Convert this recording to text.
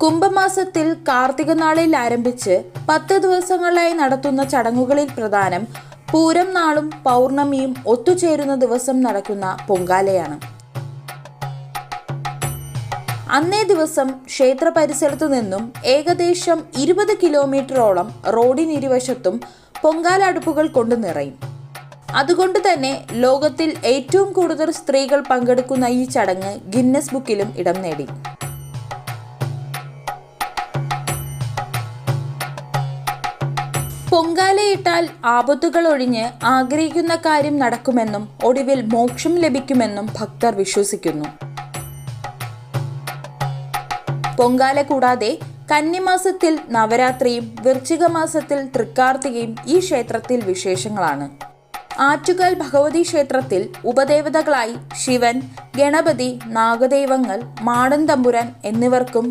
കുംഭമാസത്തിൽ കാർത്തിക നാളിൽ ആരംഭിച്ച് 10 ദിവസങ്ങളിലായി നടത്തുന്ന ചടങ്ങുകളിൽ പ്രധാനം പൂരം നാളും പൗർണമിയും ഒത്തുചേരുന്ന ദിവസം നടക്കുന്ന പൊങ്കാലയാണ്. അന്നേ ദിവസം ക്ഷേത്ര പരിസരത്തു നിന്നും ഏകദേശം 20 കിലോമീറ്ററോളം റോഡിനിരുവശത്തും പൊങ്കാല അടുപ്പുകൾ കൊണ്ട് നിറയും. അതുകൊണ്ട് തന്നെ ലോകത്തിൽ ഏറ്റവും കൂടുതൽ സ്ത്രീകൾ പങ്കെടുക്കുന്ന ഈ ചടങ്ങ് ഗിന്നസ് ബുക്കിലും ഇടം നേടി. പൊങ്കാലയിട്ടാൽ ആപത്തുകൾ ഒഴിഞ്ഞ് ആഗ്രഹിക്കുന്ന കാര്യം നടക്കുമെന്നും ഒടുവിൽ മോക്ഷം ലഭിക്കുമെന്നും ഭക്തർ വിശ്വസിക്കുന്നു. പൊങ്കാല കൂടാതെ കന്നിമാസത്തിൽ നവരാത്രിയും വൃശ്ചിക മാസത്തിൽ തൃക്കാർത്തികയും ഈ ക്ഷേത്രത്തിൽ വിശേഷങ്ങളാണ്. ആറ്റുകാൽ ഭഗവതി ക്ഷേത്രത്തിൽ ഉപദേവതകളായി ശിവൻ, ഗണപതി, നാഗദൈവങ്ങൾ, മാടൻ തമ്പുരാൻ എന്നിവർക്കും